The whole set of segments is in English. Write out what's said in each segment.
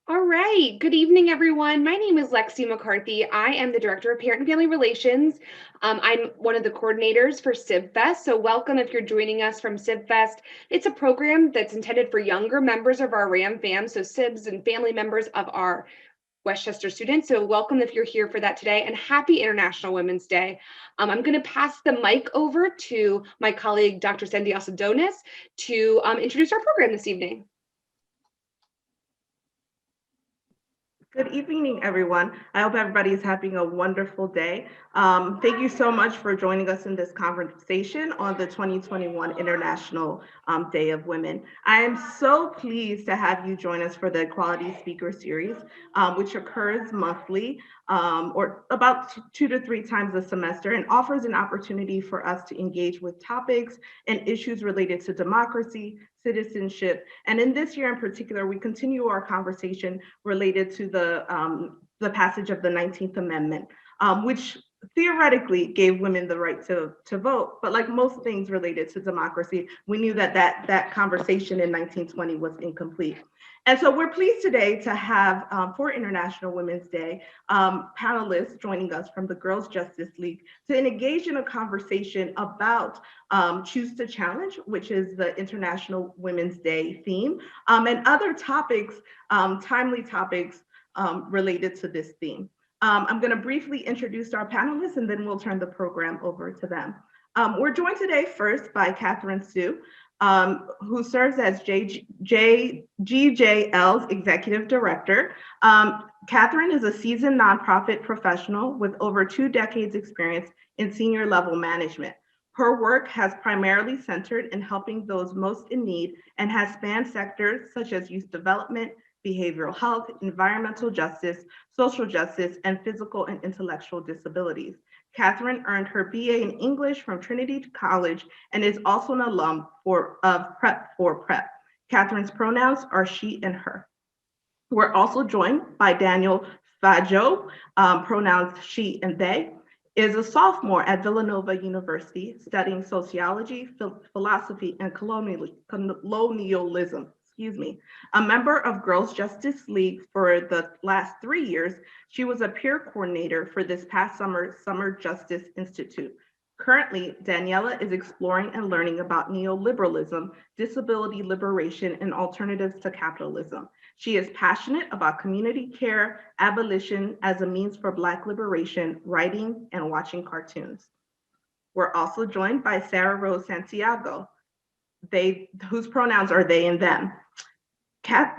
All right. Good evening, everyone. My name is Lexi McCarthy. I am the Director of Parent and Family Relations. I'm one of the coordinators for SibFest. So, welcome if you're joining us from SibFest. It's a program that's intended for younger members of our RAM fam, so SIBs and family members of our Westchester students. So, welcome if you're here for that today, and happy International Women's Day. I'm going to pass the mic over to my colleague, Dr. Sandy Osadonis, to introduce our program this evening. Good evening, everyone. I hope everybody is having a wonderful day. Thank you so much for joining us in this conversation on the 2021 International Day of Women. I am so pleased to have you join us for the Equality Speaker Series, which occurs monthly or about 2 to 3 times a semester and offers an opportunity for us to engage with topics and issues related to democracy, citizenship, and in this year in particular, we continue our conversation related to the passage of the 19th Amendment, which theoretically gave women the right to vote. But like most things related to democracy, we knew that conversation in 1920 was incomplete. And so we're pleased today to have, for International Women's Day, panelists joining us from the Girls Justice League to engage in a conversation about Choose to Challenge, which is the International Women's Day theme, and other topics, timely topics related to this theme. I'm going to briefly introduce our panelists and then we'll turn the program over to them. We're joined today first by Catherine Sue, who serves as GJL's Executive Director. Catherine is a seasoned nonprofit professional with over 2 decades experience in senior level management. Her work has primarily centered in helping those most in need and has spanned sectors such as youth development, behavioral health, environmental justice, social justice, and physical and intellectual disabilities. Catherine earned her BA in English from Trinity College and is also an alum of Prep for Prep. Catherine's pronouns are she and her. We're also joined by Daniel Fajo, pronouns she and they, is a sophomore at Villanova University studying sociology, philosophy, and colonialism. A member of Girls Justice League for the last 3 years, she was a peer coordinator for this past Summer Justice Institute. Currently, Daniela is exploring and learning about neoliberalism, disability liberation, and alternatives to capitalism. She is passionate about community care, abolition as a means for Black liberation, writing, and watching cartoons. We're also joined by Sarah Rose Santiago, whose pronouns are they and them.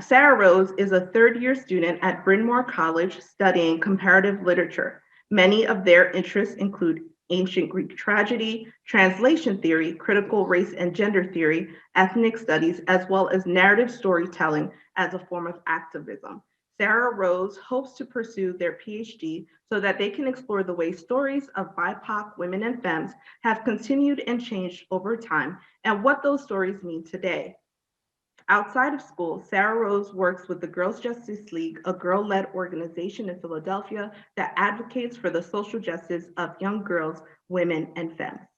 Sarah Rose is a third-year student at Bryn Mawr College studying comparative literature. Many of their interests include ancient Greek tragedy, translation theory, critical race and gender theory, ethnic studies, as well as narrative storytelling as a form of activism. Sarah Rose hopes to pursue their PhD so that they can explore the way stories of BIPOC women and femmes have continued and changed over time and what those stories mean today. Outside of school, Sarah Rose works with the Girls Justice League, a girl-led organization in Philadelphia that advocates for the social justice of young girls, women, and femmes.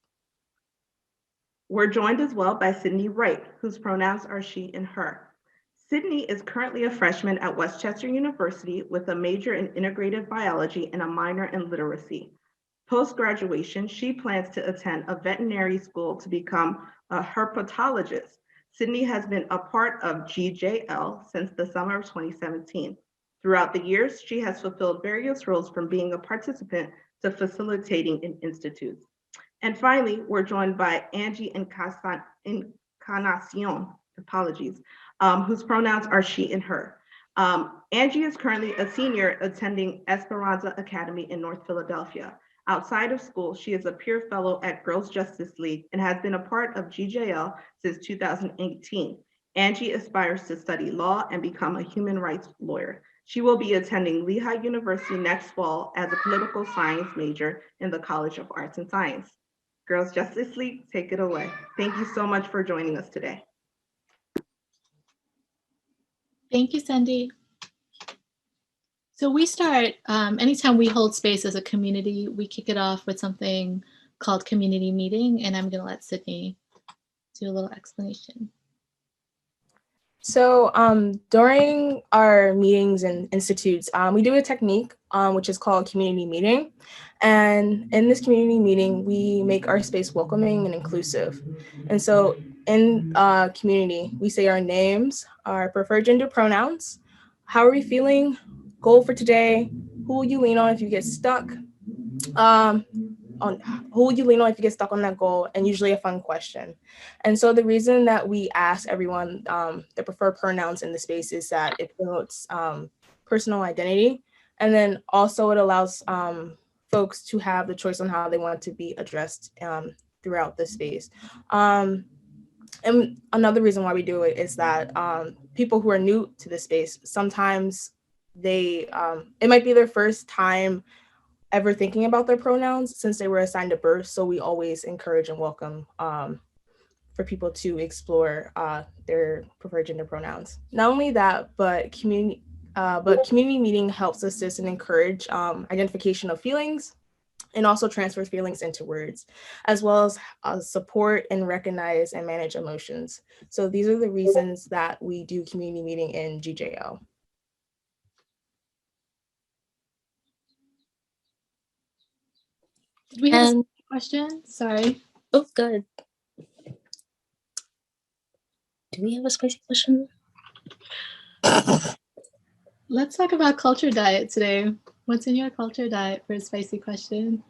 We're joined as well by Sydney Wright, whose pronouns are she and her. Sydney is currently a freshman at Westchester University with a major in integrative biology and a minor in literacy. Post-graduation, she plans to attend a veterinary school to become a herpetologist. Sydney has been a part of GJL since the summer of 2017. Throughout the years, she has fulfilled various roles from being a participant to facilitating in institutes. And finally, we're joined by Angie Encarnacion, whose pronouns are she and her. Angie is currently a senior attending Esperanza Academy in North Philadelphia. Outside of school, she is a peer fellow at Girls Justice League and has been a part of GJL since 2018. Angie aspires to study law and become a human rights lawyer. She will be attending Lehigh University next fall as a political science major in the College of Arts and Science. Girls Justice League, take it away. Thank you so much for joining us today. Thank you, Sandy. So we start, anytime we hold space as a community, we kick it off with something called community meeting, and I'm gonna let Sydney do a little explanation. So during our meetings and institutes, we do a technique which is called community meeting. And in this community meeting, we make our space welcoming and inclusive. And so in community, we say our names, our preferred gender pronouns, how are we feeling, goal for today, who will you lean on if you get stuck, on who would you lean on if you get stuck on that goal, and usually a fun question. And so the reason that we ask everyone their preferred pronouns in the space is that it promotes personal identity, and then also it allows folks to have the choice on how they want to be addressed throughout the space. And another reason why we do it is that people who are new to the space, sometimes they it might be their first time ever thinking about their pronouns since they were assigned at birth. So we always encourage and welcome for people to explore their preferred gender pronouns. Not only that, but community meeting helps assist and encourage identification of feelings and also transfers feelings into words, as well as support and recognize and manage emotions. So these are the reasons that we do community meeting in GJL. Did we have a question? Sorry. Oh, good. Do we have a spicy question? Let's talk about culture diet today. What's in your culture diet for a spicy question?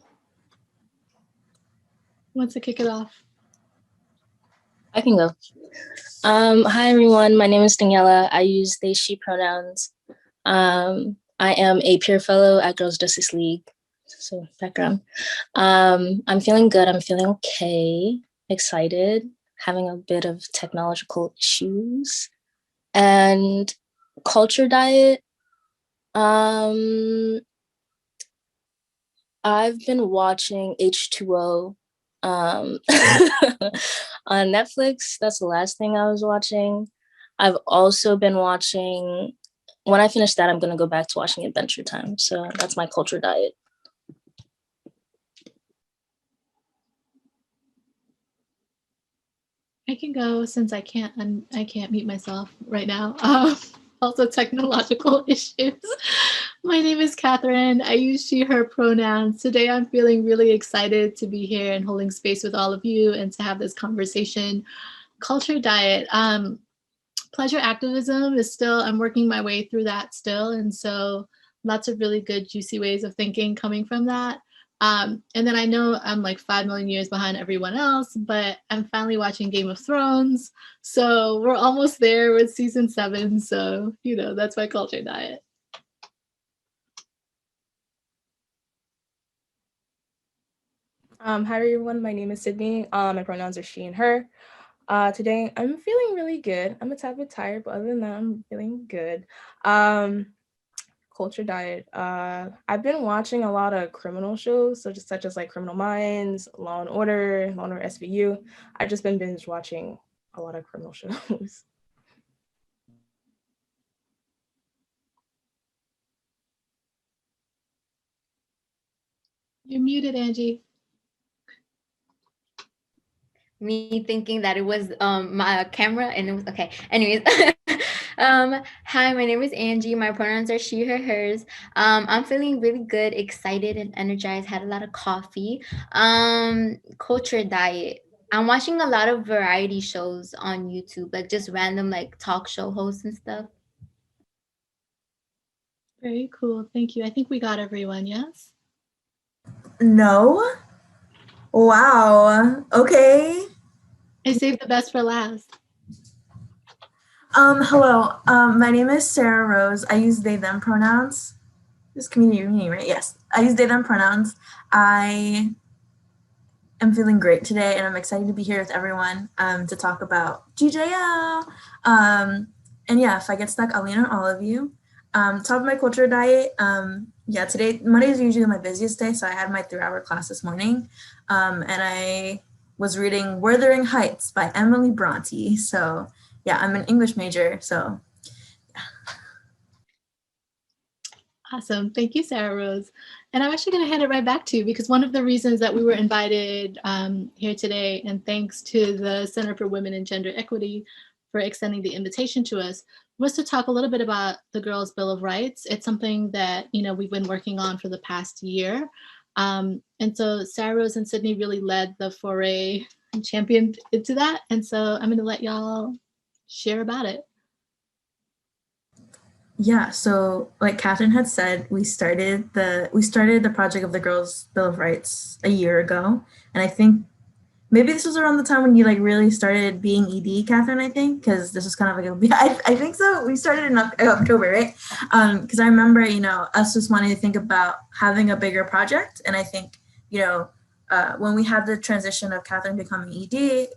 Who wants to kick it off? I can go. Hi, everyone. My name is Daniela. I use they, she pronouns. I am a peer fellow at Girls Justice League. So background. I'm feeling good. I'm feeling okay. Excited. Having a bit of technological issues. And culture diet. I've been watching H2O on Netflix. That's the last thing I was watching. I've also been watching, when I finish that, I'm going to go back to watching Adventure Time. So that's my culture diet. I can go since I can't mute myself right now. Also technological issues. My name is Catherine. I use she, her pronouns. Today I'm feeling really excited to be here and holding space with all of you and to have this conversation. Culture diet. Pleasure activism is still, I'm working my way through that still. And so lots of really good, juicy ways of thinking coming from that. And then I know I'm like 5 million years behind everyone else, but I'm finally watching Game of Thrones. So we're almost there with season 7. So, you know, that's my culture diet. Hi everyone, my name is Sydney. My pronouns are she and her. Today I'm feeling really good. I'm a tad bit tired, but other than that, I'm feeling good. Culture diet. I've been watching a lot of criminal shows, such as like Criminal Minds, Law and Order SVU. I've just been binge watching a lot of criminal shows. You're muted, Angie. Me thinking that it was my camera and it was okay. Anyways, hi, my name is Angie. My pronouns are she, her, hers. I'm feeling really good, excited, and energized. Had a lot of coffee. Culture diet. I'm watching a lot of variety shows on YouTube, like just random like talk show hosts and stuff. Very cool. Thank you. I think we got everyone, yes? No. Wow. Okay. I saved the best for last. Hello. My name is Sarah Rose. I use they, them pronouns. This community meeting, right? Yes. I use they, them pronouns. I am feeling great today and I'm excited to be here with everyone to talk about GJL. And yeah, if I get stuck, I'll lean on all of you. Top of my culture diet. Yeah, today, Monday is usually my busiest day. So I had my 3-hour class this morning. And I was reading Wuthering Heights by Emily Bronte. So yeah, I'm an English major, so yeah. Awesome. Thank you, Sarah Rose. And I'm actually going to hand it right back to you because one of the reasons that we were invited here today, and thanks to the Center for Women and Gender Equity for extending the invitation to us, was to talk a little bit about the Girls' Bill of Rights. It's something that, we've been working on for the past year. And so Sarah Rose and Sydney really led the foray and championed into that. And so I'm going to let y'all share about it. Yeah, so like Catherine had said, we started the project of the Girls' Bill of Rights a year ago, and I think maybe this was around the time when you like really started being ED, Catherine. I think because this was kind of like I think so. We started in October, right? Because I remember us just wanting to think about having a bigger project, and I think when we had the transition of Catherine becoming ED,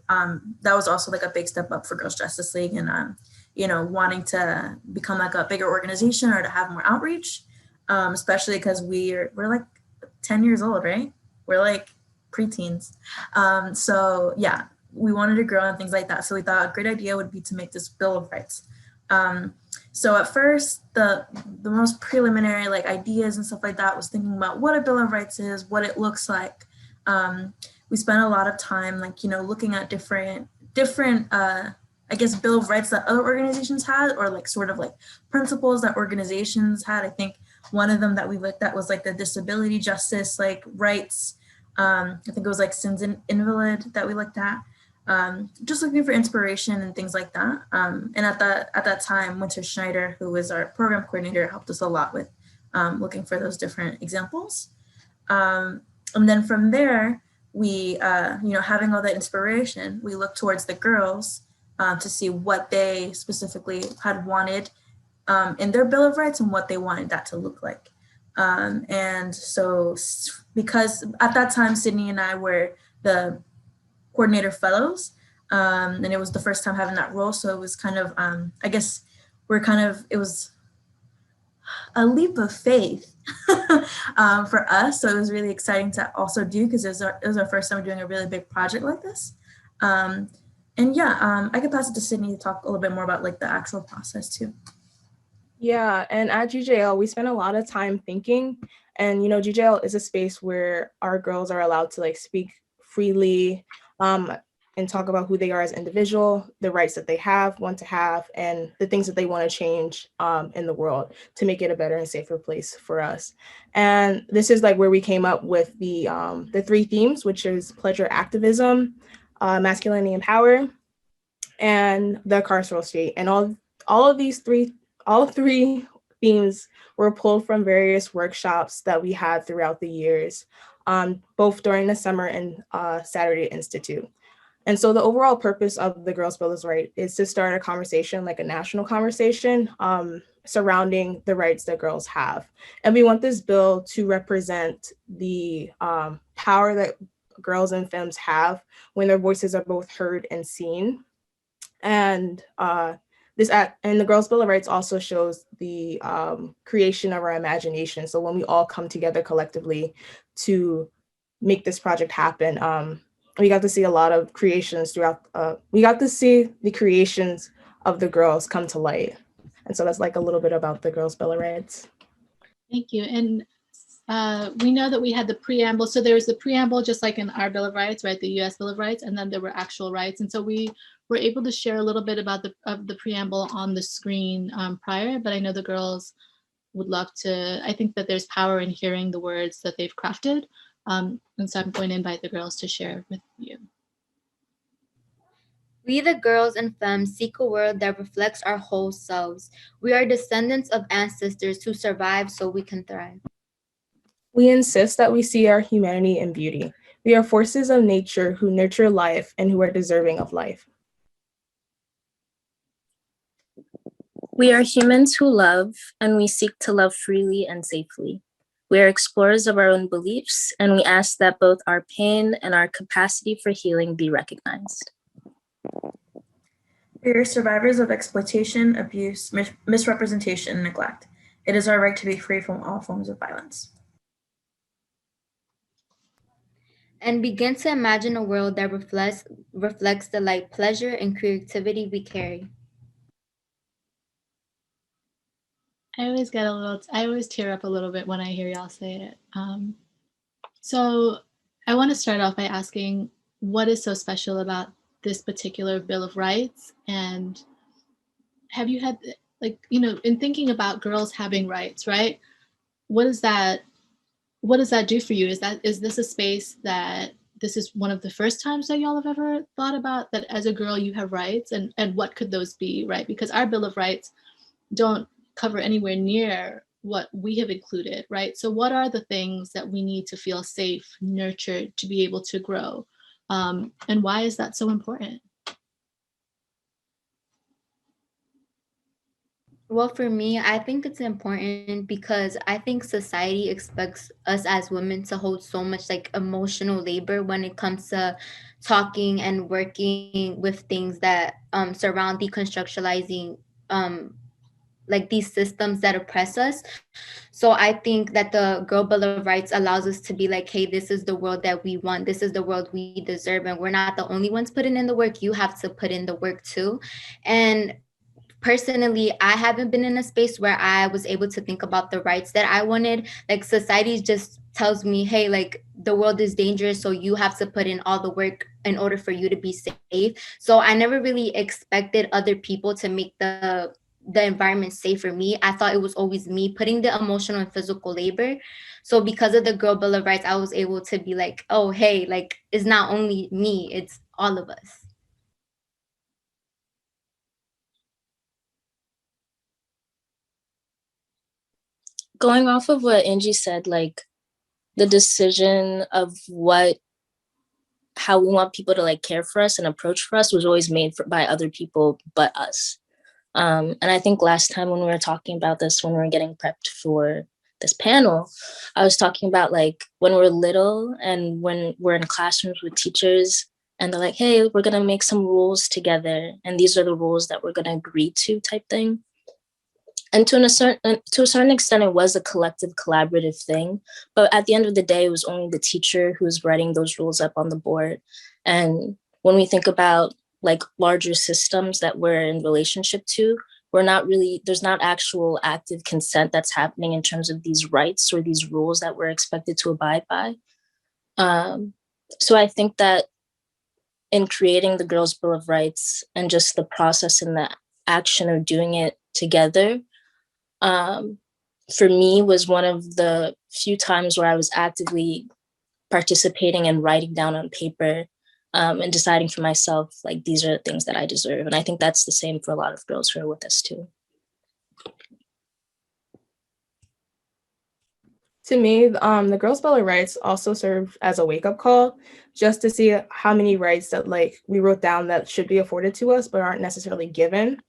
that was also like a big step up for Girls Justice League, and wanting to become like a bigger organization or to have more outreach, especially because we're like 10 years old, right? We're like preteens. So yeah, we wanted to grow and things like that. So we thought a great idea would be to make this Bill of Rights. So at first, the most preliminary like ideas and stuff like that was thinking about what a Bill of Rights is, what it looks like. We spent a lot of time like, looking at different I guess Bill of Rights that other organizations had, or like sort of like principles that organizations had. I think one of them that we looked at was like the disability justice like rights. I think it was like Sins and Invalid that we looked at. Just looking for inspiration and things like that. And at that time, Winter Schneider, who was our program coordinator, helped us a lot with looking for those different examples. And then from there, we, having all that inspiration, we looked towards the girls to see what they specifically had wanted in their Bill of Rights and what they wanted that to look like. And so because at that time, Sydney and I were the coordinator fellows, and it was the first time having that role. So it was kind of, I guess it was a leap of faith for us. So it was really exciting to also do, because it was our first time doing a really big project like this. I could pass it to Sydney to talk a little bit more about like the actual process too. Yeah, and at GJL, we spent a lot of time thinking, and GJL is a space where our girls are allowed to like speak freely and talk about who they are as an individual, the rights that they want to have, and the things that they want to change in the world to make it a better and safer place for us. And this is like where we came up with the three themes, which is pleasure activism, masculinity and power, and the carceral state. And all three themes were pulled from various workshops that we had throughout the years, both during the summer and Saturday Institute. And so the overall purpose of the Girls' Bill of Rights is to start a conversation, like a national conversation, surrounding the rights that girls have. And we want this bill to represent the power that girls and femmes have when their voices are both heard and seen. And the Girls' Bill of Rights also shows the creation of our imagination. So when we all come together collectively to make this project happen, we got to see a lot of creations throughout. We got to see the creations of the girls come to light. And so that's like a little bit about the Girls' Bill of Rights. Thank you. And we know that we had the preamble. So there was the preamble, just like in our Bill of Rights, right? The US Bill of Rights, and then there were actual rights. And so we were able to share a little bit about the preamble on the screen prior, but I know the girls would love to. I think that there's power in hearing the words that they've crafted. And so I'm going to invite the girls to share with you. We, the girls and femmes, seek a world that reflects our whole selves. We are descendants of ancestors who survived so we can thrive. We insist that we see our humanity and beauty. We are forces of nature who nurture life and who are deserving of life. We are humans who love, and we seek to love freely and safely. We are explorers of our own beliefs, and we ask that both our pain and our capacity for healing be recognized. We are survivors of exploitation, abuse, misrepresentation, and neglect. It is our right to be free from all forms of violence. And begin to imagine a world that reflects the light, pleasure, and creativity we carry. I always tear up a little bit when I hear y'all say it. So I want to start off by asking, what is so special about this particular Bill of Rights? And have you had, like, you know, in thinking about girls having rights, right? What does that do for you? Is this a space that this is one of the first times that y'all have ever thought about that as a girl you have rights, and what could those be, right? Because our Bill of Rights don't cover anywhere near what we have included, right? So what are the things that we need to feel safe, nurtured, to be able to grow? And why is that so important? Well, for me, I think it's important because I think society expects us as women to hold so much like emotional labor when it comes to talking and working with things that surround deconstructualizing like these systems that oppress us. So I think that the Girl Bill of Rights allows us to be like, hey, this is the world that we want. This is the world we deserve. And we're not the only ones putting in the work. You have to put in the work too. And personally, I haven't been in a space where I was able to think about the rights that I wanted. Like society just tells me, hey, like the world is dangerous, so you have to put in all the work in order for you to be safe. So I never really expected other people to make the environment safe for me. I thought it was always me putting the emotional and physical labor. So because of the Girl Bill of Rights, I was able to be like, oh, hey, like it's not only me, it's all of us. Going off of what Angie said, like the decision of how we want people to like care for us and approach for us was always made by other people but us. And I think last time when we were talking about this, when we were getting prepped for this panel, I was talking about like when we're little and when we're in classrooms with teachers and they're like, hey, we're gonna make some rules together and these are the rules that we're gonna agree to type thing. And to a certain extent, it was a collective, collaborative thing. But at the end of the day, it was only the teacher who was writing those rules up on the board. And when we think about like larger systems that we're in relationship to, there's not actual active consent that's happening in terms of these rights or these rules that we're expected to abide by. So I think that in creating the Girls' Bill of Rights and just the process and the action of doing it together, for me was one of the few times where I was actively participating and writing down on paper and deciding for myself, like, these are the things that I deserve. And I think that's the same for a lot of girls who are with us too. To me, the Girls' Bill of Rights also served as a wake-up call, just to see how many rights that like we wrote down that should be afforded to us but aren't necessarily given.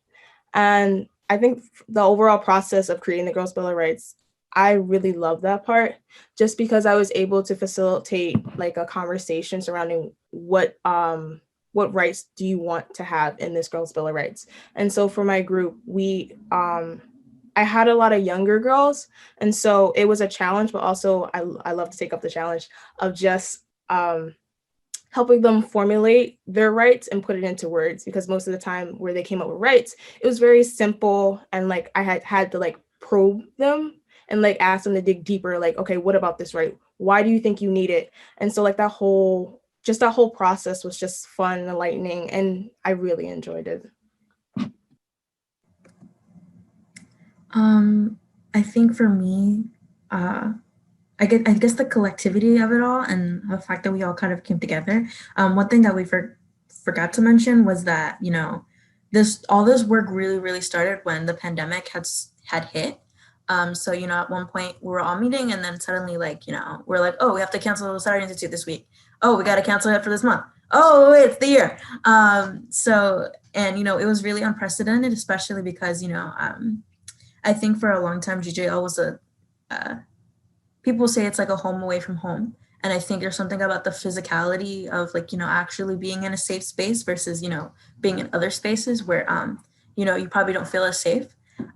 And I think the overall process of creating the Girls' Bill of Rights, I really love that part, just because I was able to facilitate like a conversation surrounding what rights do you want to have in this Girls' Bill of Rights. And so for my group, I had a lot of younger girls, and so it was a challenge, but also I love to take up the challenge of just helping them formulate their rights and put it into words, because most of the time where they came up with rights, it was very simple, and like I had to like probe them and like ask them to dig deeper, like, okay, what about this right? Why do you think you need it? And so like that whole process was just fun and enlightening, and I really enjoyed it. I think for me, I guess the collectivity of it all and the fact that we all kind of came together. One thing that we forgot to mention was that, you know, all this work really started when the pandemic had hit. So, you know, at one point we were all meeting, and then suddenly, like, you know, we're like, oh, we have to cancel Saturday Institute this week. Oh, we got to cancel it for this month. Oh, wait, it's the year. So, and, you know, it was really unprecedented, especially because, you know, I think for a long time, GJL was people say it's like a home away from home. And I think there's something about the physicality of, like, you know, actually being in a safe space versus, you know, being in other spaces where, you know, you probably don't feel as safe.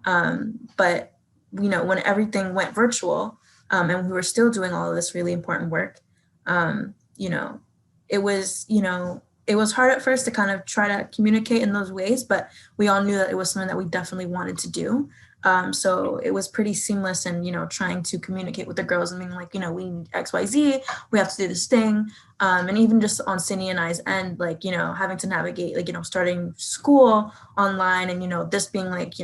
But, you know, when everything went virtual, and we were still doing all of this really important work, you know, it was hard at first to kind of try to communicate in those ways, but we all knew that it was something that we definitely wanted to do. So it was pretty seamless and, trying to communicate with the girls and being like, we need XYZ, we have to do this thing. And even just on Cindy and I's end, like, having to navigate, like, starting school online and, this being like,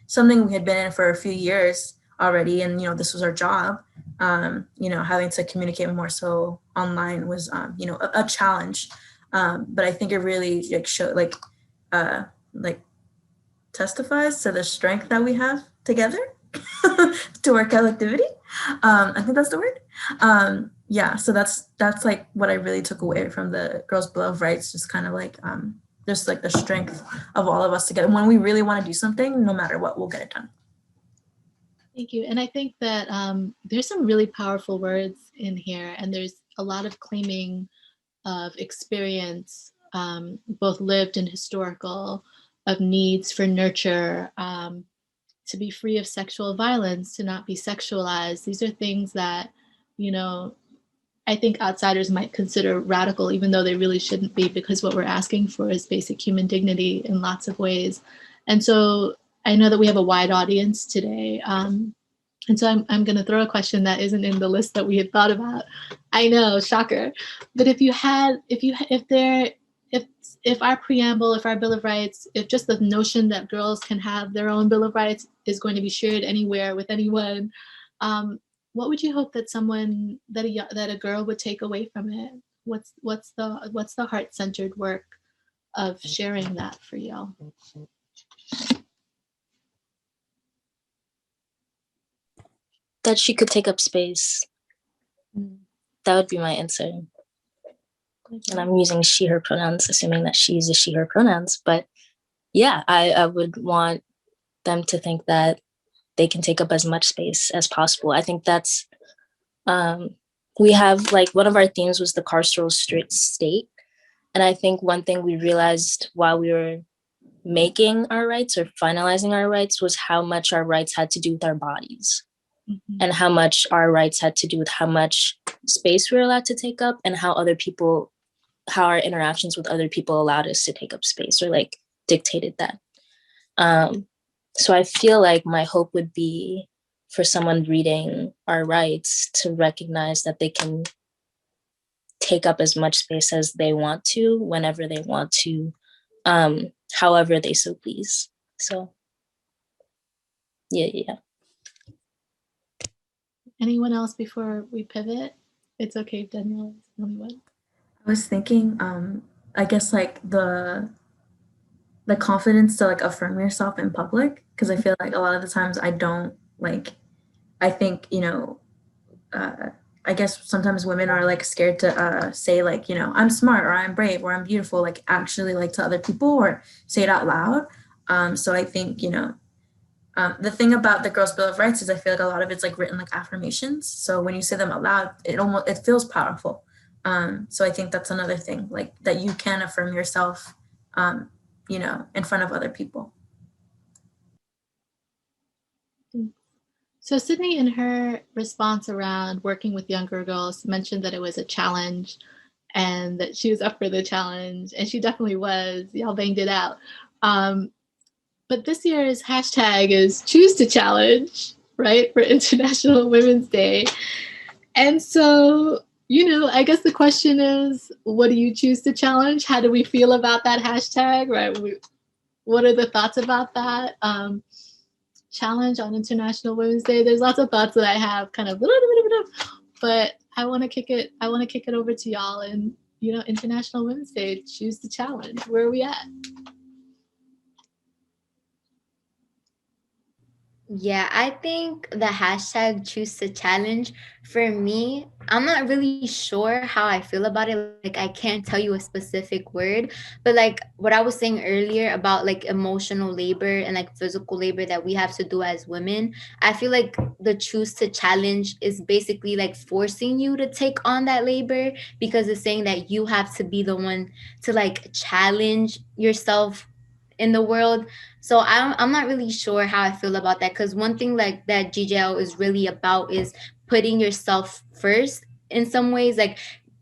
something we had been in for a few years already. And, this was our job, having to communicate more so online was, a challenge. But I think it really like showed like testifies to the strength that we have together to our collectivity. I think that's the word. Yeah, so that's like what I really took away from the Girls Bill of Rights, just kind of like just like the strength of all of us together. When we really want to do something, no matter what, we'll get it done. Thank you. And I think that there's some really powerful words in here, and there's a lot of claiming of experience, both lived and historical, of needs for nurture, to be free of sexual violence, to not be sexualized. These are things that, I think outsiders might consider radical, even though they really shouldn't be, because what we're asking for is basic human dignity in lots of ways. And so I know that we have a wide audience today. And so I'm going to throw a question that isn't in the list that we had thought about. I know, shocker. But if our preamble, if our Bill of Rights, if just the notion that girls can have their own Bill of Rights is going to be shared anywhere with anyone, what would you hope that a girl would take away from it? What's the heart-centered work of sharing that for y'all? That she could take up space. That would be my answer. And I'm using she, her pronouns, assuming that she uses she, her pronouns. But yeah, I would want them to think that they can take up as much space as possible. I think that's, we have like, one of our themes was the carceral state. And I think one thing we realized while we were making our rights or finalizing our rights was how much our rights had to do with our bodies. Mm-hmm. And how much our rights had to do with how much space we were allowed to take up and how our interactions with other people allowed us to take up space or like dictated that. So I feel like my hope would be for someone reading our rights to recognize that they can take up as much space as they want to, whenever they want to, however they so please. So yeah. Anyone else before we pivot? It's okay if Danielle is the only one. I was thinking, I guess like the confidence to like affirm yourself in public, because I feel like a lot of the times I don't like, I think, I guess sometimes women are like scared to say like, I'm smart or I'm brave or I'm beautiful, like actually like to other people or say it out loud. So I think, the thing about the Girls Bill of Rights is I feel like a lot of it's like written like affirmations. So when you say them out loud, it feels powerful. So I think that's another thing, like that you can affirm yourself, in front of other people. So Sydney, in her response around working with younger girls, mentioned that it was a challenge and that she was up for the challenge, and she definitely was. Y'all banged it out. But this year's hashtag is Choose to Challenge, right, for International Women's Day. And so, I guess the question is, what do you choose to challenge? How do we feel about that hashtag, right? What are the thoughts about that? Challenge on International Women's Day. There's lots of thoughts that I have kind of, but I want to kick it over to y'all and, International Women's Day, choose the challenge. Where are we at? Yeah, I think the hashtag choose to challenge, for me, I'm not really sure how I feel about it. Like, I can't tell you a specific word, but like what I was saying earlier about like emotional labor and like physical labor that we have to do as women, I feel like the choose to challenge is basically like forcing you to take on that labor, because it's saying that you have to be the one to like challenge yourself in the world. So I'm not really sure how I feel about that, because one thing like that GJL is really about is putting yourself first in some ways. Like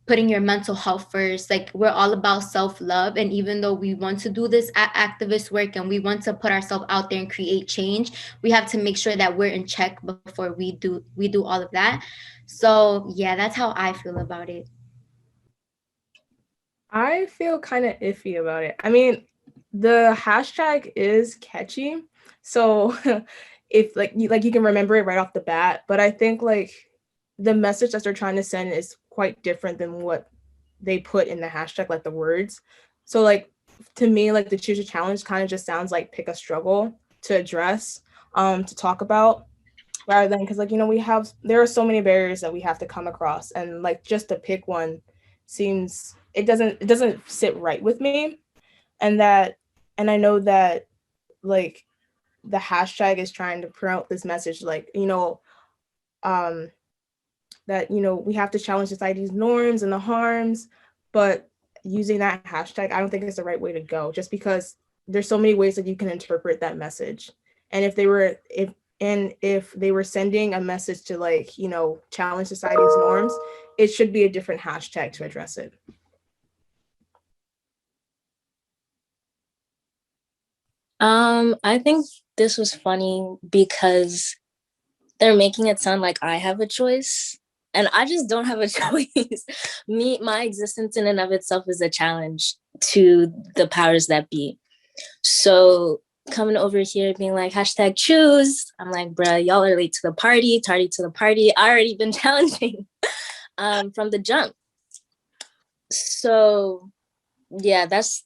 putting your mental health first. Like, we're all about self-love, and even though we want to do this activist work and we want to put ourselves out there and create change, we have to make sure that we're in check before we do all of that. So yeah, that's how I feel about it. I feel kind of iffy about it. I mean, the hashtag is catchy, so if like you can remember it right off the bat, but I think like the message that they're trying to send is quite different than what they put in the hashtag, like the words. So like to me, like the choose a challenge kind of just sounds like pick a struggle to address, to talk about, rather than, because like, you know, there are so many barriers that we have to come across, and like just to pick one seems, it doesn't sit right with me. And I know that like the hashtag is trying to promote this message, like, you know, that, you know, we have to challenge society's norms and the harms, but using that hashtag, I don't think it's the right way to go, just because there's so many ways that you can interpret that message. And if they were sending a message to, like, you know, challenge society's norms, it should be a different hashtag to address it. I think this was funny because they're making it sound like I have a choice, and I just don't have a choice. My existence in and of itself is a challenge to the powers that be. So coming over here being like hashtag choose, I'm like, bruh, y'all are late to the party, tardy to the party. I already been challenging from the jump. So yeah, that's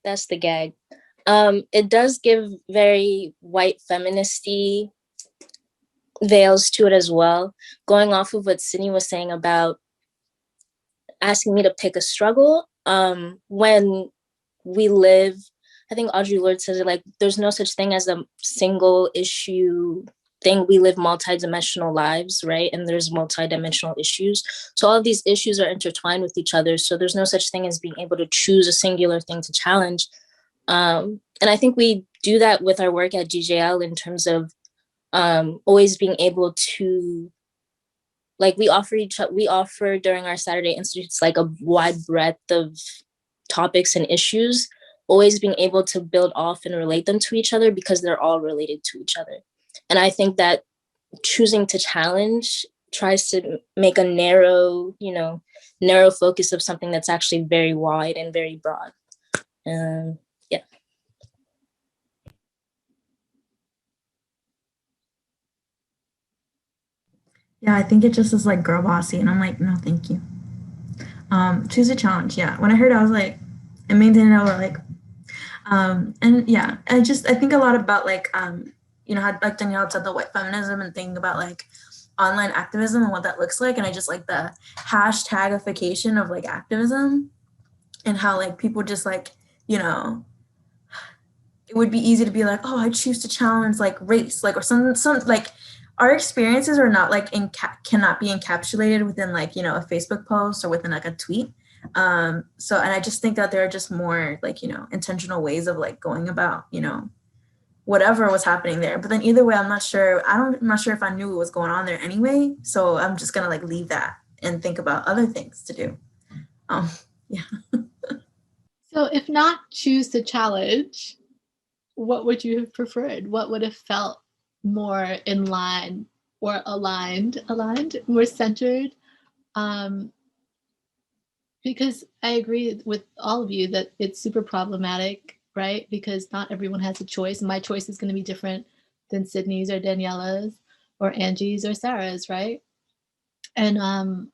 the gag. It does give very white feministy veils to it as well. Going off of what Sydney was saying about asking me to pick a struggle, when we live, I think Audre Lorde says it, like, there's no such thing as a single issue thing. We live multidimensional lives, right? And there's multidimensional issues. So all of these issues are intertwined with each other. So there's no such thing as being able to choose a singular thing to challenge. And I think we do that with our work at GJL in terms of always being able to, like, we offer during our Saturday Institutes like a wide breadth of topics and issues, always being able to build off and relate them to each other because they're all related to each other. And I think that choosing to challenge tries to make a narrow focus of something that's actually very wide and very broad. Yeah. Yeah, I think it just is like girl bossy, and I'm like, no, thank you. Choose a challenge. Yeah, when I heard it, I was like, and maintain it over like, and yeah, I think a lot about like, you know, how like Danielle said, the white feminism, and thinking about like online activism and what that looks like, and I just like the hashtagification of like activism, and how like people just like, you know, it would be easy to be like, oh, I choose to challenge like race, like, or some like, our experiences are not like cannot be encapsulated within like, you know, a Facebook post or within like a tweet. So, and I just think that there are just more like, you know, intentional ways of like going about, you know, whatever was happening there. But then either way, I'm not sure if I knew what was going on there anyway. So I'm just gonna like leave that and think about other things to do. Yeah. So if not choose to challenge, what would you have preferred? What would have felt more in line or aligned, more centered? Because I agree with all of you that it's super problematic, right? Because not everyone has a choice. My choice is going to be different than Sydney's or Daniela's or Angie's or Sarah's, right? And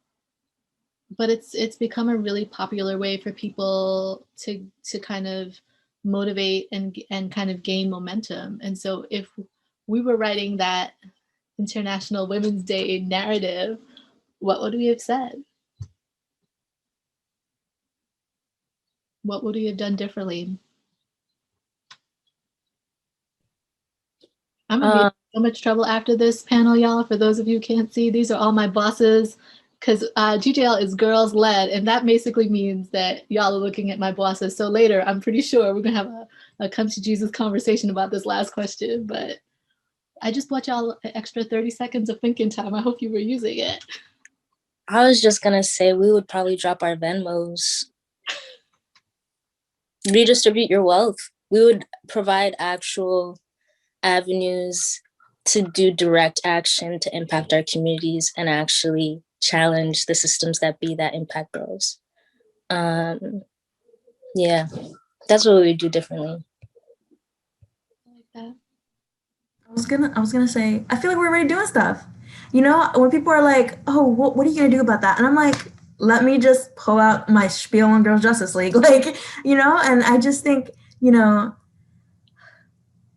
but it's become a really popular way for people to kind of motivate and kind of gain momentum. And so if we were writing that International Women's Day narrative, what would we have said? What would we have done differently? I'm gonna be in so much trouble after this panel, y'all. For those of you who can't see, these are all my bosses, because GJL is girls led, and that basically means that y'all are looking at my bosses. So later, I'm pretty sure we're gonna have a come to Jesus conversation about this last question, but I just bought y'all an extra 30 seconds of thinking time. I hope you were using it. I was just gonna say we would probably drop our Venmos. Redistribute your wealth. We would provide actual avenues to do direct action to impact our communities and actually challenge the systems that impact girls. Yeah, that's what we would do differently. I like that. I was gonna say, I feel like we're already doing stuff. You know, when people are like, "Oh, what are you gonna do about that?" and I'm like, "Let me just pull out my spiel on Girls Justice League," like, you know. And I just think, you know,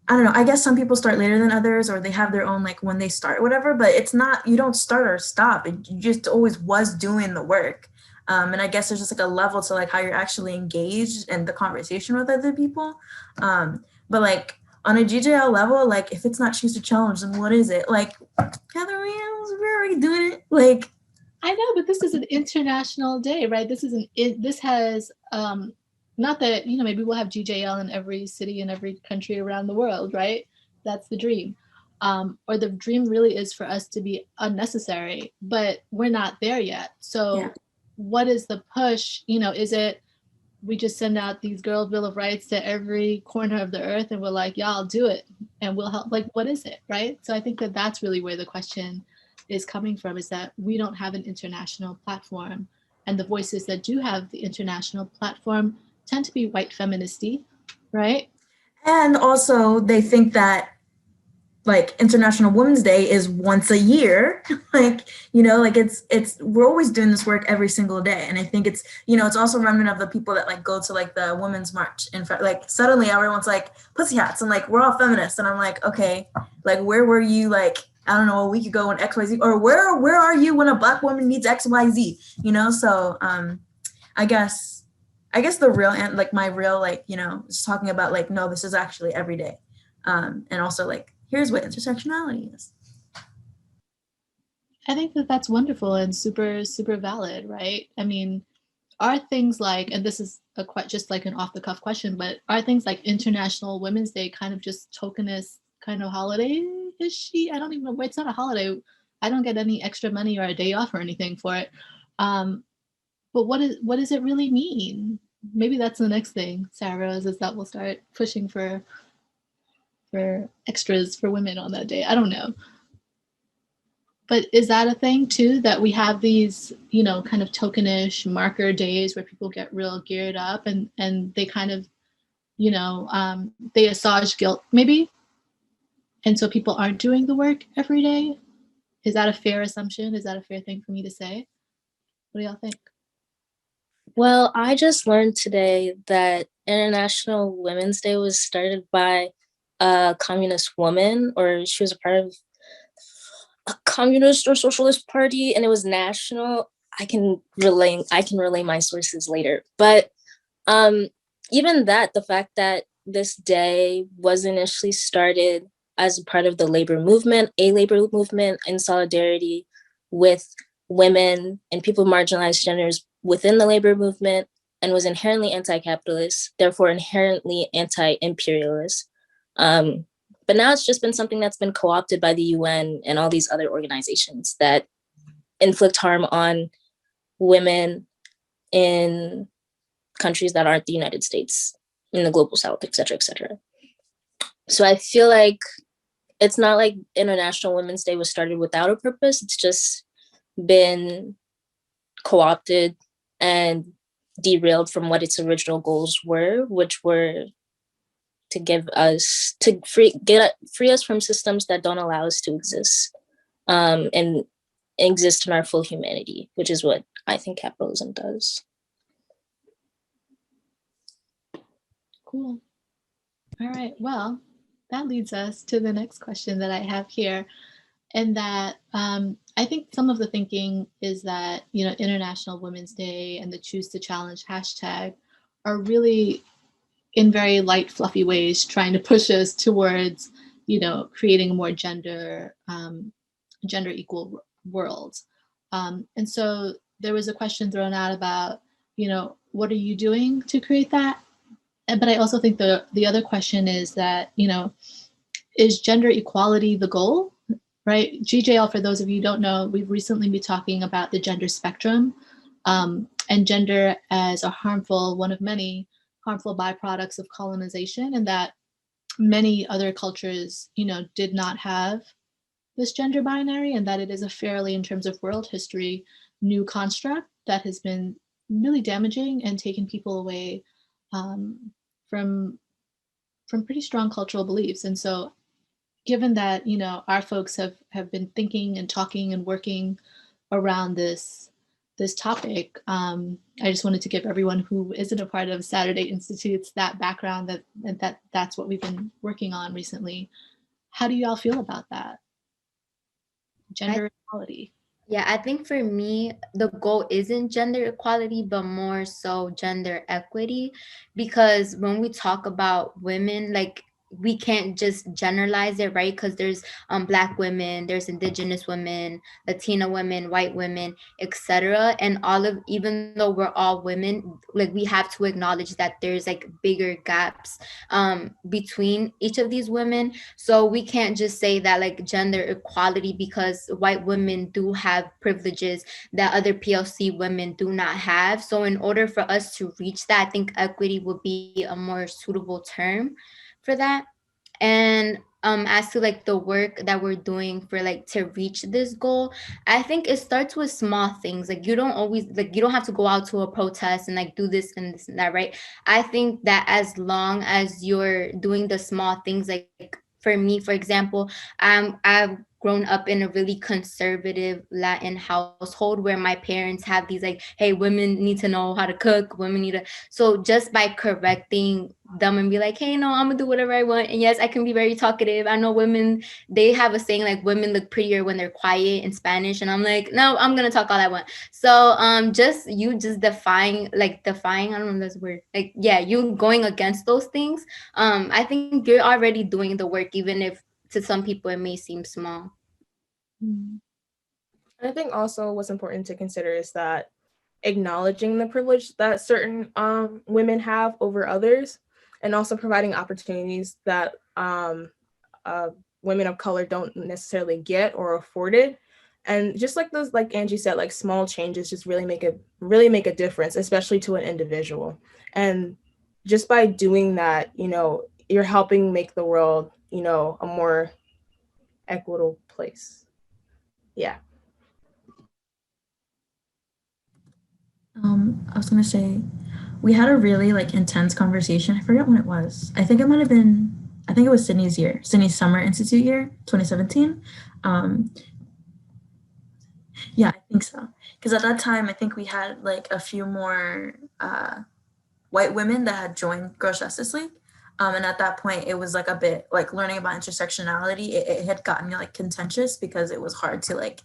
I don't know. I guess some people start later than others, or they have their own like when they start, whatever. But it's not, you don't start or stop. You just always was doing the work. And I guess there's just like a level to like how you're actually engaged in the conversation with other people. But like on a GJL level, like if it's not choose to challenge, then what is it? Like, Catherine, we're already doing it. Like, I know, but this is an international day, right? This has not that, you know, maybe we'll have GJL in every city in every country around the world, right? That's the dream. Or the dream really is for us to be unnecessary, but we're not there yet. So yeah. What is the push? You know, is it we just send out these Girl Bill of Rights to every corner of the earth and we're like, y'all do it and we'll help? Like, what is it, right? So I think that that's really where the question is coming from, is that we don't have an international platform, and the voices that do have the international platform tend to be white feministy, right? And also they think that like International Women's Day is once a year. Like, you know, like it's we're always doing this work every single day. And I think it's, you know, it's also a remnant of the people that like go to like the Women's March. In fact, like suddenly everyone's like pussy hats and like we're all feminists. And I'm like, okay, like where were you like, I don't know, a week ago when XYZ, or where are you when a Black woman needs XYZ, you know? So I guess the real, and like my real, like, you know, just talking about like, no, this is actually every day. And also like, here's what intersectionality is. I think that that's wonderful and super, super valid, right? I mean, are things like, and this is just like an off the cuff question, but are things like International Women's Day kind of just tokenist kind of holiday? Is she? I don't even know. It's not a holiday. I don't get any extra money or a day off or anything for it. But what does it really mean? Maybe that's the next thing, Sarah, is that we'll start pushing for extras for women on that day. I don't know. But is that a thing too, that we have these, you know, kind of tokenish marker days where people get real geared up and they kind of, you know, they assuage guilt maybe, and so people aren't doing the work every day? Is that a fair assumption? Is that a fair thing for me to say? What do y'all think? Well, I just learned today that International Women's Day was started by a communist woman, or she was a part of a communist or socialist party, and it was national. I can relay my sources later. But even that, the fact that this day was initially started as a part of the labor movement in solidarity with women and people of marginalized genders within the labor movement, and was inherently anti-capitalist, therefore inherently anti-imperialist. But now it's just been something that's been co-opted by the UN and all these other organizations that inflict harm on women in countries that aren't the United States, in the global South, et cetera, et cetera. So I feel like it's not like International Women's Day was started without a purpose. It's just been co-opted and derailed from what its original goals were, which were to free us from systems that don't allow us to exist, and exist in our full humanity, which is what I think capitalism does. Cool. All right. Well, that leads us to the next question that I have here, and that I think some of the thinking is that, you know, International Women's Day and the Choose to Challenge hashtag are really, in very light, fluffy ways, trying to push us towards, you know, creating a more gender equal world. And so there was a question thrown out about, you know, what are you doing to create that? But I also think the other question is that, you know, is gender equality the goal? right? GJL, for those of you who don't know, we've recently been talking about the gender spectrum, and gender as a one of many harmful byproducts of colonization, and that many other cultures, did not have this gender binary, and that it is a fairly, in terms of world history, new construct that has been really damaging and taken people away from pretty strong cultural beliefs. And so given that, our folks have been thinking and talking and working around this topic, I just wanted to give everyone who isn't a part of Saturday Institutes that background, that's what we've been working on recently. How do you all feel about that? Gender equality. Yeah, I think for me, the goal isn't gender equality, but more so gender equity. Because when we talk about women, like, we can't just generalize it, right? Because there's Black women, there's Indigenous women, Latina women, white women, etc. And even though we're all women, like, we have to acknowledge that there's like bigger gaps between each of these women. So we can't just say that like gender equality, because white women do have privileges that other PLC women do not have. So in order for us to reach that, I think equity would be a more suitable term for that. And as to like the work that we're doing for like to reach this goal, I think it starts with small things. Like, you don't have to go out to a protest and like do this and this and that, right? I think that as long as you're doing the small things, like for me, for example, I've grown up in a really conservative Latin household where my parents have these like, hey, women need to know how to cook, so just by correcting them and be like, hey, no, I'm gonna do whatever I want. And yes, I can be very talkative. I know women, they have a saying like, women look prettier when they're quiet in Spanish. And I'm like, no, I'm gonna talk all I want. So just defying, I don't know if that's a word. Like, yeah, you going against those things. I think you're already doing the work, even if to some people it may seem small. And I think also what's important to consider is that acknowledging the privilege that certain women have over others, and also providing opportunities that women of color don't necessarily get or afforded. And just like those, like Angie said, like small changes just really make a difference, especially to an individual. And just by doing that, you're helping make the world, a more equitable place. Yeah. I was gonna say, we had a really like intense conversation. I forget when it was. I think it was Sydney's Summer Institute year, 2017. Yeah, I think so. Because at that time, I think we had like a few more white women that had joined Girls Justice League. And at that point, it was like a bit like learning about intersectionality. It had gotten like contentious because it was hard to like,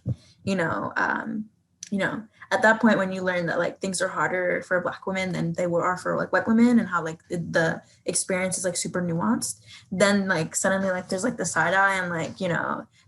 at that point when you learn that like things are harder for Black women than they are for like white women, and how like the experience is like super nuanced, then like suddenly like there's like the side eye, and like,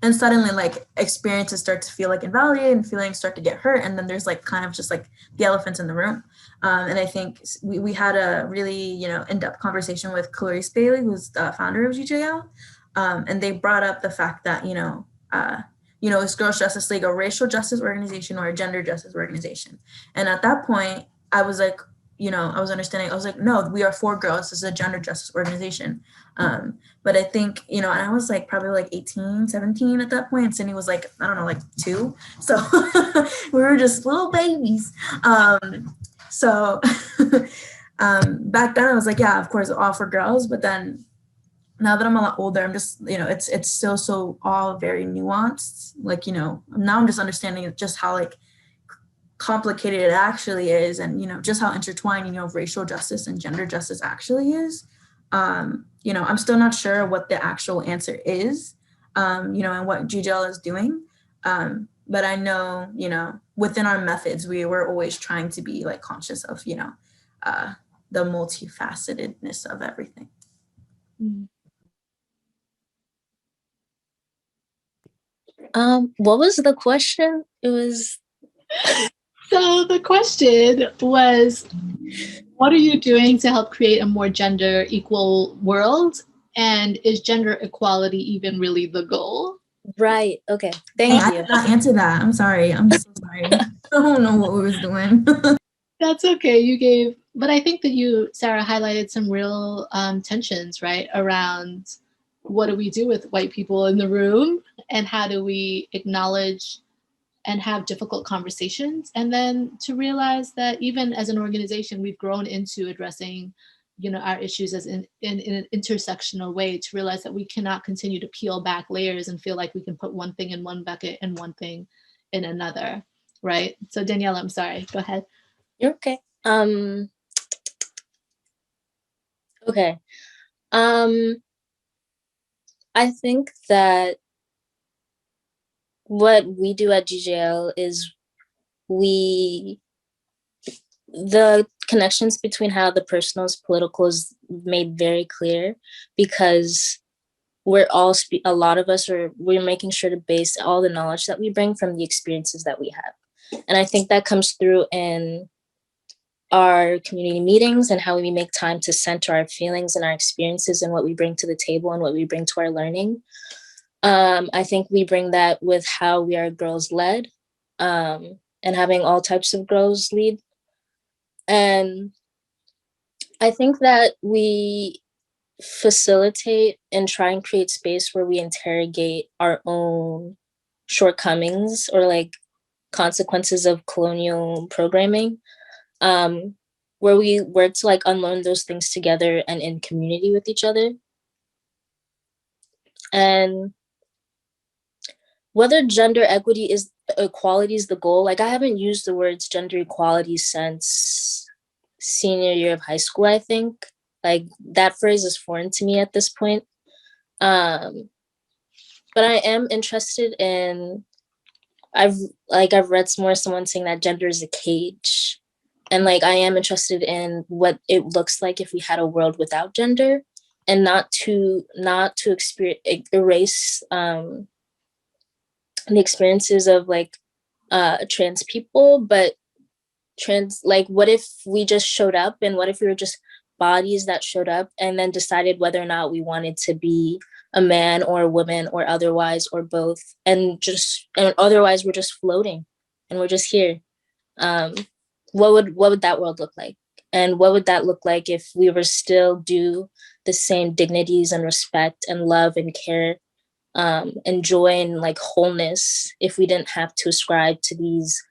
and suddenly like experiences start to feel like invalidated and feelings start to get hurt. And then there's like kind of just like the elephants in the room. And I think we had a really, in-depth conversation with Clarice Bailey, who's the founder of GJL. And they brought up the fact that, is Girls Justice League a racial justice organization or a gender justice organization? And at that point, I was like, I was understanding, I was like, no, we are for girls. This is a gender justice organization. But I think, and I was like probably like 18, 17 at that point. And Cindy was like, I don't know, like 2. So we were just little babies. So back then I was like, yeah, of course, all for girls. But then now that I'm a lot older, I'm just, it's still so all very nuanced. Like, now I'm just understanding just how like complicated it actually is, and, just how intertwined, racial justice and gender justice actually is. I'm still not sure what the actual answer is, and what GJL is doing. But I know, within our methods, we were always trying to be like conscious of, the multifacetedness of everything. What was the question? It was. So the question was, what are you doing to help create a more gender equal world? And is gender equality even really the goal? Right. Okay. Hey, Thank I you. did not answer that. I'm sorry. I'm so sorry. I don't know what we was doing. That's okay. You gave, but I think that you, Sarah, highlighted some real tensions, right? Around what do we do with white people in the room and how do we acknowledge and have difficult conversations. And then to realize that even as an organization, we've grown into addressing, our issues as in an intersectional way, to realize that we cannot continue to peel back layers and feel like we can put one thing in one bucket and one thing in another, right? So Daniela, I'm sorry, go ahead. You're okay. Okay. I think that what we do at GJL is the connections between how the personal is political is made very clear, because a lot of us we're making sure to base all the knowledge that we bring from the experiences that we have. And I think that comes through in our community meetings and how we make time to center our feelings and our experiences and what we bring to the table and what we bring to our learning. I think we bring that with how we are girls led, and having all types of girls lead. And I think that we facilitate and try and create space where we interrogate our own shortcomings or like consequences of colonial programming, where we work to like unlearn those things together and in community with each other. And whether gender equality is the goal, like I haven't used the words gender equality since senior year of high school, I think. Like that phrase is foreign to me at this point. But I am interested in, I've read somewhere someone saying that gender is a cage. And like, I am interested in what it looks like if we had a world without gender, and not to erase the experiences of like trans people, but like what if we just showed up, and what if we were just bodies that showed up and then decided whether or not we wanted to be a man or a woman or otherwise or both, and otherwise we're just floating and we're just here. What would that world look like? And what would that look like if we were still due the same dignities and respect and love and care, and joy and like wholeness, if we didn't have to ascribe to these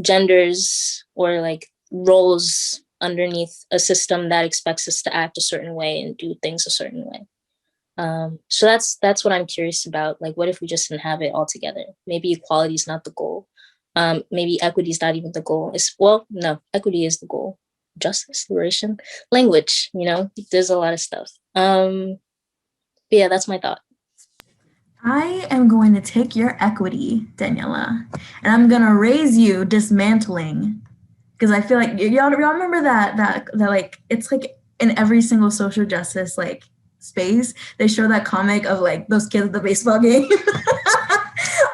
genders or like roles underneath a system that expects us to act a certain way and do things a certain way. So that's what I'm curious about. Like, what if we just didn't have it all together? Maybe equality is not the goal. Maybe equity is not even the goal. No, equity is the goal. Justice, liberation, language, there's a lot of stuff. But yeah, that's my thought. I am going to take your equity, Daniela, and I'm gonna raise you dismantling, because I feel like y'all remember that like it's like in every single social justice like space they show that comic of like those kids at the baseball game.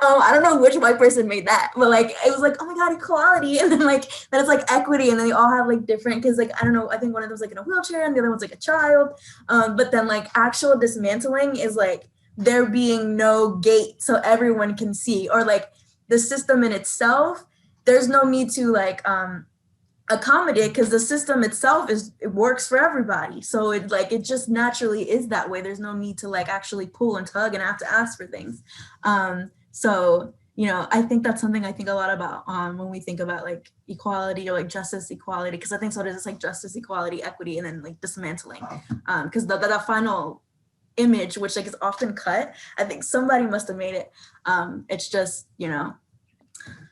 I don't know which white person made that, but like it was like, oh my god, equality, and then it's like equity, and then they all have like different, because like I don't know, I think one of them was like in a wheelchair and the other one's like a child, but then like actual dismantling is like there being no gate so everyone can see, or like the system in itself, there's no need to like accommodate, because the system itself it works for everybody, so it just naturally is that way. There's no need to like actually pull and tug and have to ask for things. So I think that's something I think a lot about when we think about like equality or like justice, equality, because I think so there's like justice, equality, equity, and then like dismantling, because the final image, which like is often cut, I think somebody must have made it. It's just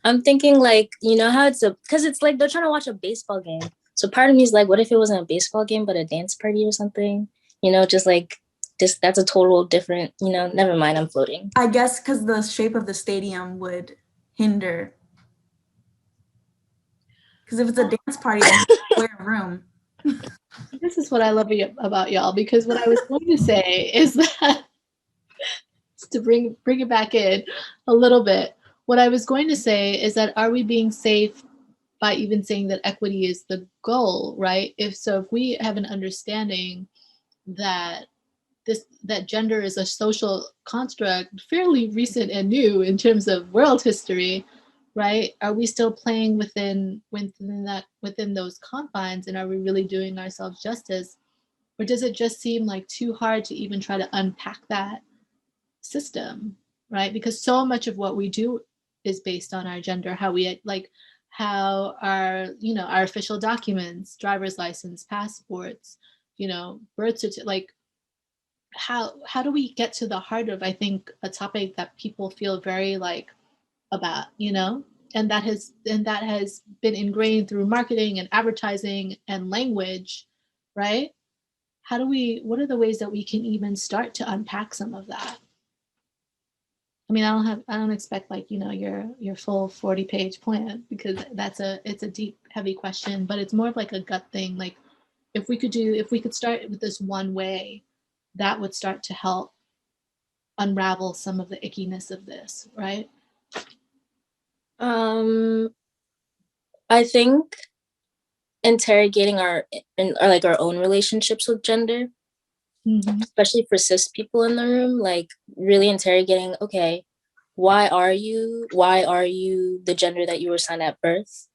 I'm thinking like, how because it's like they're trying to watch a baseball game. So part of me is like, what if it wasn't a baseball game, but a dance party or something? Just that's a total different, never mind, I'm floating. I guess because the shape of the stadium would hinder. Because if it's a dance party, then you square room. This is what I love about y'all, because what I was going to say is that, to bring it back in a little bit, what I was going to say is that, are we being safe by even saying that equity is the goal, right? If we have an understanding that that gender is a social construct, fairly recent and new in terms of world history, right? Are we still playing within those confines, and are we really doing ourselves justice? Or does it just seem like too hard to even try to unpack that system, right? Because so much of what we do is based on our gender, how our official documents, driver's license, passports, birth certificate, like how do we get to the heart of, I think, a topic that people feel very like about, and that has been ingrained through marketing and advertising and language, right? What are the ways that we can even start to unpack some of that? I mean, I don't expect your full 40-page plan, because it's a deep, heavy question, but it's more of like a gut thing. Like if we could start with this one way, that would start to help unravel some of the ickiness of this, right? I think interrogating our own relationships with gender, especially for cis people in the room, like really interrogating, okay, why are you the gender that you were assigned at birth?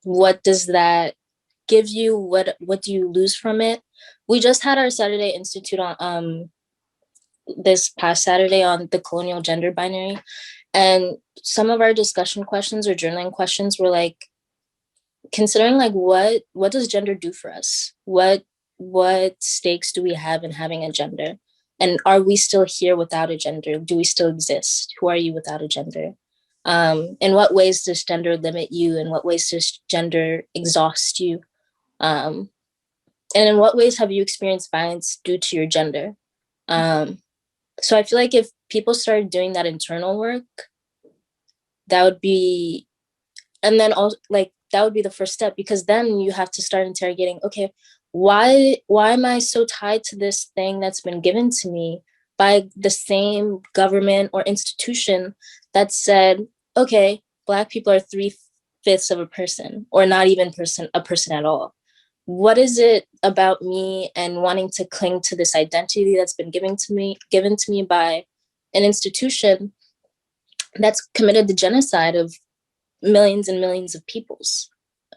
What does that give you? What do you lose from it? We just had our Saturday Institute on this past Saturday on the colonial gender binary, and some of our discussion questions or journaling questions were like considering like what does gender do for us? What stakes do we have in having a gender? And are we still here without a gender? Do we still exist? Who are you without a gender? In what ways does gender limit you? In what ways does gender exhaust you? And in what ways have you experienced violence due to your gender? So I feel like if people started doing that internal work, that would be, and then also like that would be the first step, because then you have to start interrogating, okay, why am I so tied to this thing that's been given to me by the same government or institution that said, okay, Black people are 3/5 of a person, or not even a person at all? What is it about me and wanting to cling to this identity that's been given to me by an institution that's committed the genocide of millions and millions of peoples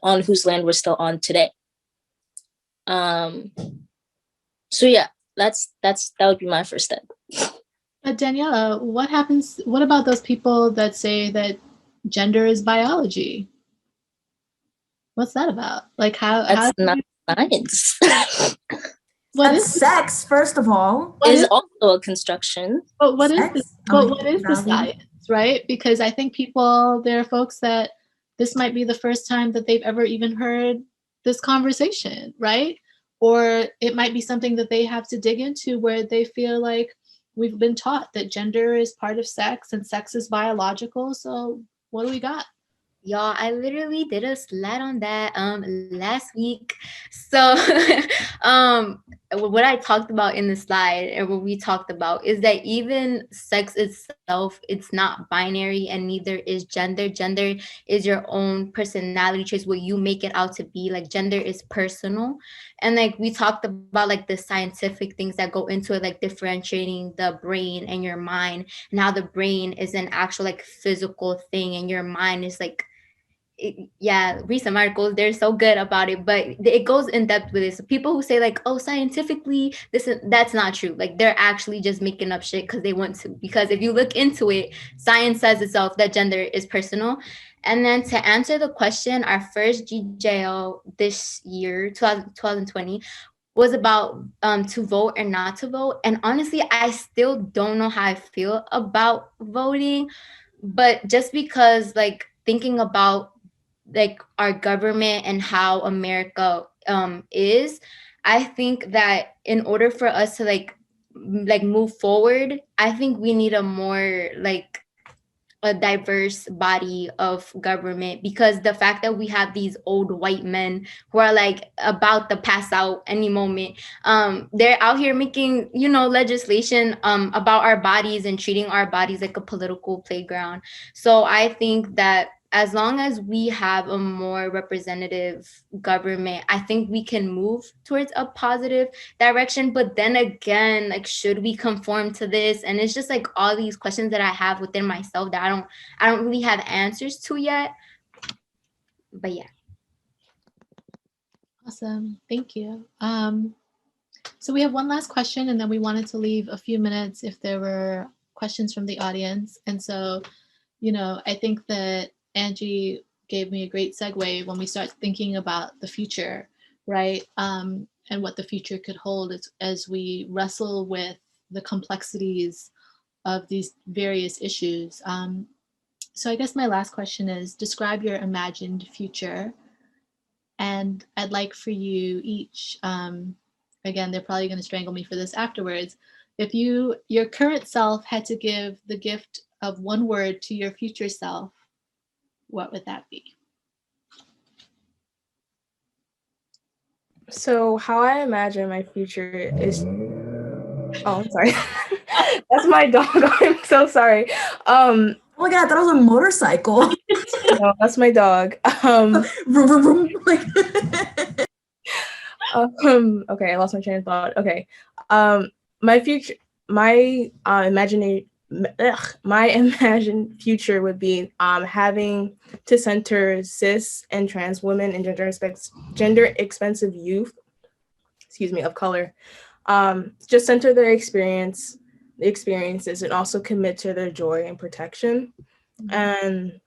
on whose land we're still on today? So yeah, that would be my first step. But Daniela, what about those people that say that gender is biology? What's that about? Like that's not science. That's sex, first of all. Is also a construction. But what is the science, right? Because I think there are folks that this might be the first time that they've ever even heard this conversation, right? Or it might be something that they have to dig into, where they feel like we've been taught that gender is part of sex and sex is biological. So what do we got? Y'all, I literally did a slide on that last week. So what I talked about in the slide, and what we talked about, is that even sex itself, it's not binary, and neither is gender. Gender is your own personality choice, what you make it out to be. Like gender is personal. And like we talked about like the scientific things that go into it, like differentiating the brain and your mind, and how the brain is an actual like physical thing, and your mind is like, read some articles, they're so good about it, but it goes in depth with it. So people who say like, oh, scientifically that's not true, like they're actually just making up shit because they want to. Because if you look into it, science says itself that gender is personal. And then to answer the question, our first GJO this year, 2020, was about to vote or not to vote. And honestly, I still don't know how I feel about voting, but just because like thinking about like our government and how America is, I think that in order for us to like move forward, I think we need a more like a diverse body of government. Because the fact that we have these old white men who are like about to pass out any moment, they're out here making, legislation about our bodies and treating our bodies like a political playground. So I think that as long as we have a more representative government, I think we can move towards a positive direction. But then again, like, should we conform to this? And it's just like all these questions that I have within myself that I don't really have answers to yet. But yeah. Awesome. Thank you. So we have one last question, and then we wanted to leave a few minutes if there were questions from the audience. And so, I think that Angie gave me a great segue when we start thinking about the future, right? And what the future could hold as we wrestle with the complexities of these various issues. So I guess my last question is, describe your imagined future. And I'd like for you each, again, they're probably going to strangle me for this afterwards. If your current self had to give the gift of one word to your future self, what would that be? So how I imagine my future is, oh, I'm sorry. That's my dog. I'm so sorry. Oh my God, that was a motorcycle. No, that's my dog. Vroom, vroom, vroom. Like Okay, I lost my train of thought. Okay. My future, my imagined future would be having to center cis and trans women and gender expensive youth, of color. Just center their experiences, and also commit to their joy and protection. And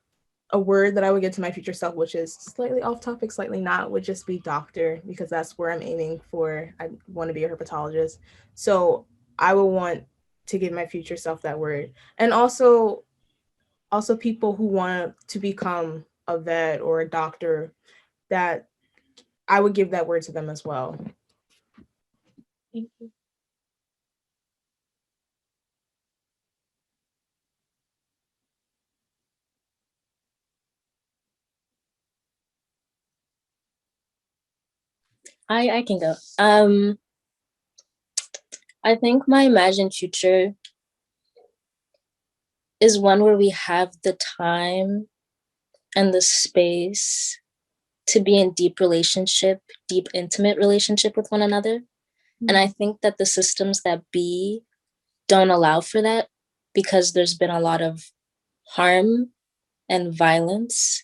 a word that I would give to my future self, which is slightly off topic, slightly not, would just be doctor, because that's where I'm aiming for. I want to be a herpetologist. So I would want to give my future self that word. And also people who want to become a vet or a doctor, that I would give that word to them as well. Thank you. I can go. I think my imagined future is one where we have the time and the space to be in deep, intimate relationship with one another. Mm-hmm. And I think that the systems that be don't allow for that, because there's been a lot of harm and violence,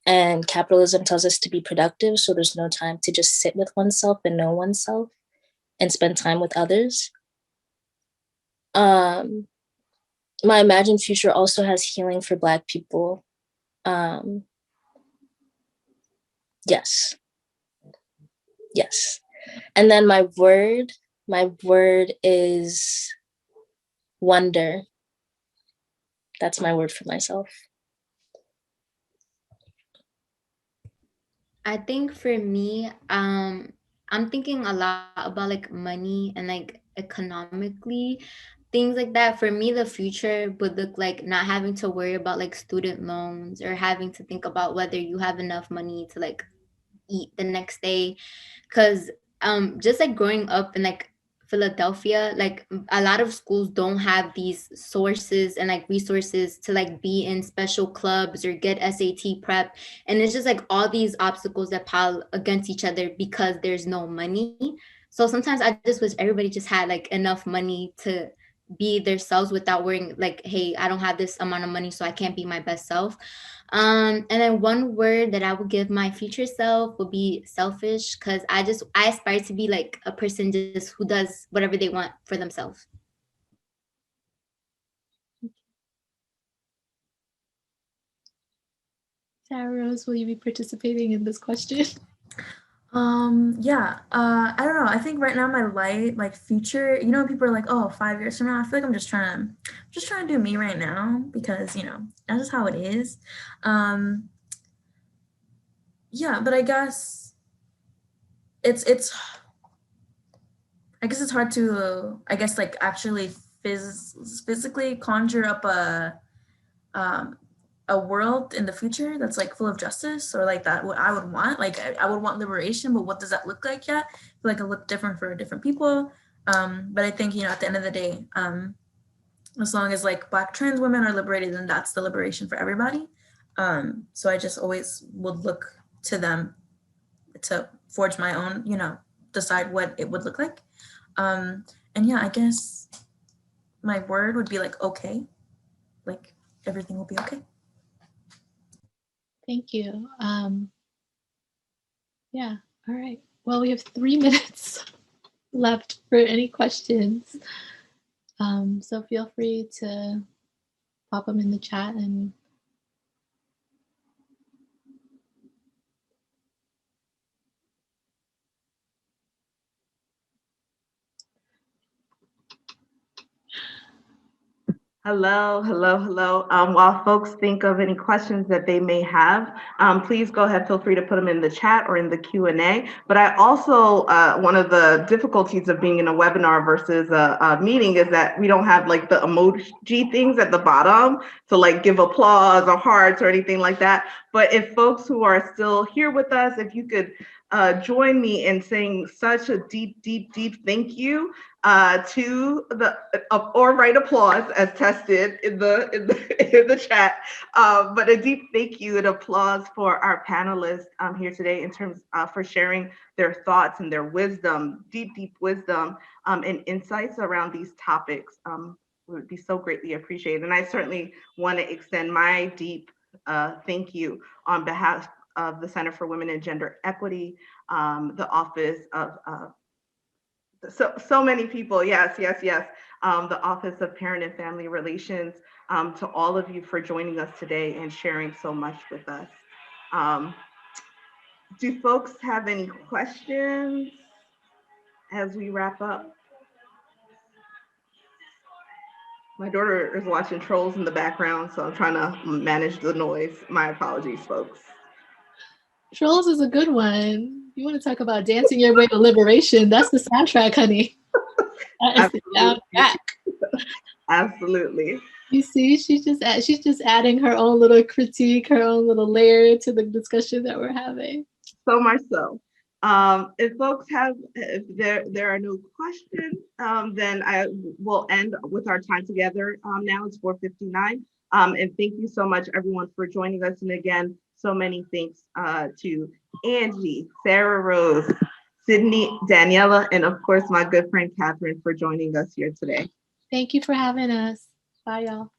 and capitalism tells us to be productive. So there's no time to just sit with oneself and know oneself and spend time with others. My imagined future also has healing for Black people. Yes. And then my word is wonder. That's my word for myself. I think for me, I'm thinking a lot about like money and like economically, things like that. For me, the future would look like not having to worry about like student loans or having to think about whether you have enough money to like eat the next day. Because just like growing up in like Philadelphia, like a lot of schools don't have these sources and like resources to like be in special clubs or get SAT prep. And it's just like all these obstacles that pile against each other because there's no money. So sometimes I just wish everybody just had like enough money to be themselves without worrying like, hey, I don't have this amount of money, so I can't be my best self. And then one word that I would give my future self would be selfish, because I aspire to be like a person just who does whatever they want for themselves. Sarah Rose, will you be participating in this question? Yeah, I don't know. I think right now my future, people are like, oh, 5 years from now, I feel like I'm just trying to do me right now, because, that's just how it is. Yeah, but I guess it's hard to, like actually physically conjure up a world in the future that's like full of justice, or like that what I would want. Like I would want liberation, but what does that look like yet? I feel like it look different for different people. But I think, at the end of the day, as long as like Black trans women are liberated, then that's the liberation for everybody. So I just always would look to them to forge my own, decide what it would look like. And yeah, I guess my word would be like, okay, like everything will be okay. Thank you. Yeah, all right. Well, we have 3 minutes left for any questions. So feel free to pop them in the chat and Hello, hello, hello. While folks think of any questions that they may have, please go ahead, feel free to put them in the chat or in the Q&A. But I also, one of the difficulties of being in a webinar versus a meeting is that we don't have like the emoji things at the bottom to like give applause or hearts or anything like that. But if folks who are still here with us, if you could join me in saying such a deep, deep, deep thank you to the or write applause as tested in the chat, but a deep thank you and applause for our panelists here today in terms for sharing their thoughts and their wisdom, deep wisdom and insights around these topics. Would be so greatly appreciated, and I certainly want to extend my deep thank you on behalf of the Center for Women and Gender Equity, the Office of so many people. Yes. The Office of Parent and Family Relations, to all of you for joining us today and sharing so much with us. Do folks have any questions as we wrap up? My daughter is watching Trolls in the background, so I'm trying to manage the noise. My apologies, folks. Trolls is a good one. You want to talk about dancing your way to liberation? That's the soundtrack, honey. That is the soundtrack. Absolutely. You see, she's just adding her own little critique, her own little layer to the discussion that we're having. So much so. If folks have, if there are no questions, then I will end with our time together. Now it's 4:59. And thank you so much, everyone, for joining us. And again, so many thanks to Angie, Sarah Rose, Sydney, Daniela, and of course, my good friend Catherine for joining us here today. Thank you for having us. Bye, y'all.